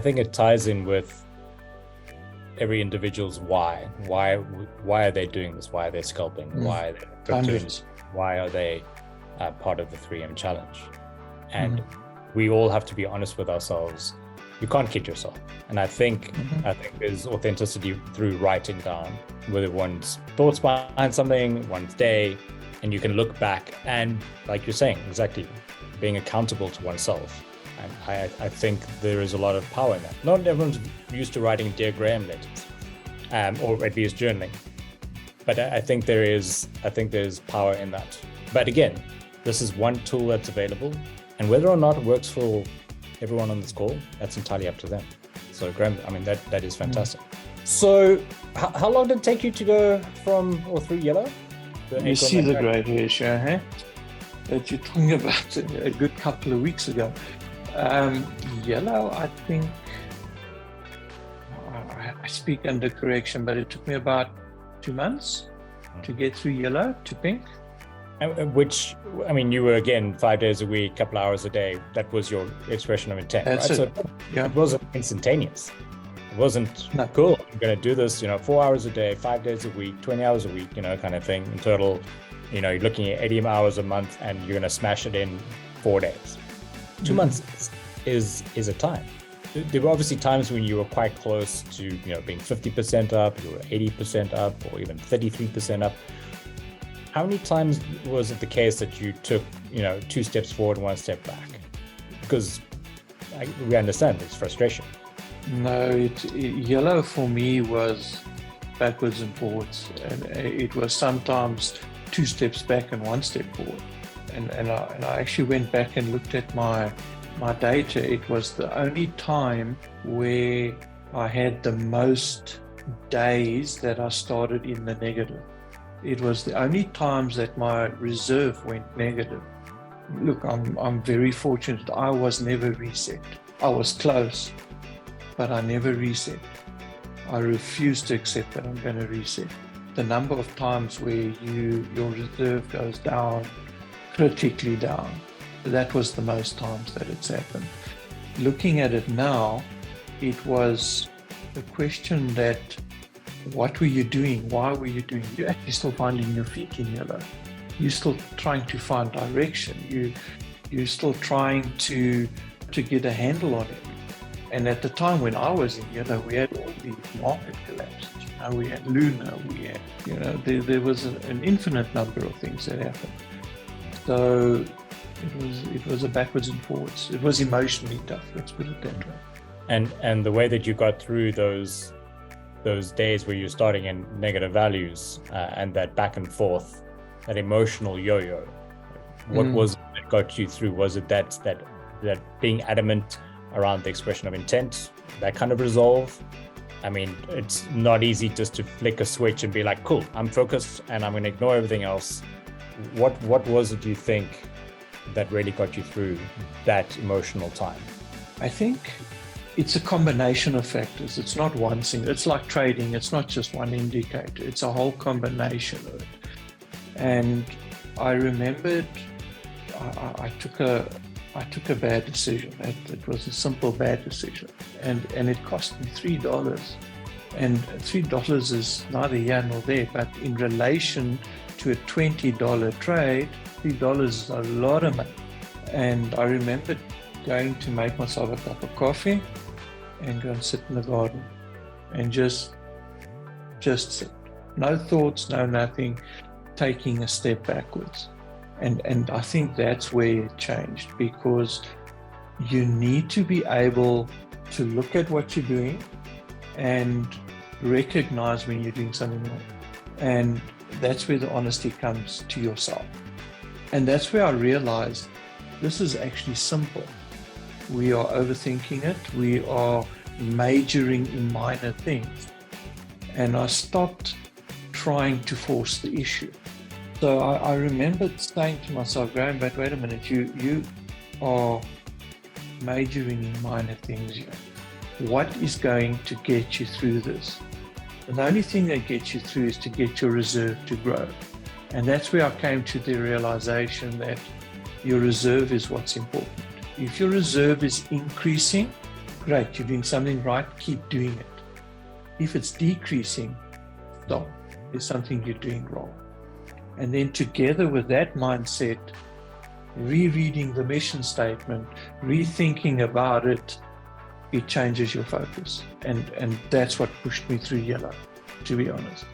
think it ties in with every individual's why. Why are they doing this? Why are they scalping? Why are they crypto? Why are they part of the 3M challenge? And we all have to be honest with ourselves. You can't kid yourself. And I think there's authenticity through writing down whether one's thoughts behind something, one's day, and you can look back and, like you're saying, exactly, being accountable to oneself. And I think there is a lot of power in that. Not everyone's used to writing Dear Graham letters, or at least journaling. But I think there's power in that. But again, this is one tool that's available, and whether or not it works for everyone on this call, that's entirely up to them. So Graham, I mean, that is fantastic. So how long did it take you to go from or through yellow? You see the grey hair, Shah, that you're talking about a good couple of weeks ago. Yellow, I think, I speak under correction, but it took me about 2 months to get through yellow to pink. Which, I mean, you were, again, 5 days a week, couple hours a day. That was your expression of intent, That's right? it. So Yeah. it wasn't instantaneous. It wasn't cool. I'm going to do this, 4 hours a day, 5 days a week, 20 hours a week, kind of thing. In total, you're looking at 80 hours a month and you're going to smash it in 4 days. 2 months is a time. There were obviously times when you were quite close to, being 50% up, you were 80% up, or even 33% up. How many times was it the case that you took, 2 steps forward, 1 step back? Because we understand there's frustration. No, yellow for me was backwards and forwards, and it was sometimes 2 steps back and 1 step forward. And I actually went back and looked at my data. It was the only time where I had the most days that I started in the negative. It was the only times that my reserve went negative. Look, I'm very fortunate. I was never reset. I was close, but I never reset. I refuse to accept that I'm going to reset. The number of times where your reserve goes down, critically down, that was the most times that it's happened. Looking at it now, it was a question that, what were you doing? Why were you doing? You're actually still finding your feet in yellow. You're still trying to find direction. You're still trying to get a handle on it. And at the time when I was in yellow, we had all these market collapses. We had Luna, we had, there was an infinite number of things that happened. So it was a backwards and forwards. It was emotionally tough, let's put it that way. And the way that you got through those days where you're starting in negative values and that back and forth, that emotional yo-yo, what was it that got you through? Was it that being adamant around the expression of intent, that kind of resolve? I mean, it's not easy just to flick a switch and be like, cool, I'm focused and I'm going to ignore everything else. What was it, you think, that really got you through that emotional time? I think it's a combination of factors. It's not one single. It's like trading. It's not just one indicator. It's a whole combination of it. And I remembered I took a bad decision. It was a simple bad decision, and it cost me $3. And $3 is neither here nor there, but in relation to a $20 trade, $3 is a lot of money. And I remember going to make myself a cup of coffee and go and sit in the garden and just sit. No thoughts, no nothing, taking a step backwards. And I think that's where it changed, because you need to be able to look at what you're doing and recognize when you're doing something wrong. And that's where the honesty comes to yourself. And that's where I realized this is actually simple. We are overthinking it. We are majoring in minor things. And I stopped trying to force the issue. So I remembered saying to myself, Graham, but wait a minute, you are majoring in minor things here. What is going to get you through this? And the only thing that gets you through is to get your reserve to grow. And that's where I came to the realization that your reserve is what's important. If your reserve is increasing, great, you're doing something right, keep doing it. If it's decreasing, stop. There's something you're doing wrong. And then together with that mindset, rereading the mission statement, rethinking about it, it changes your focus. And that's what pushed me through yellow, to be honest.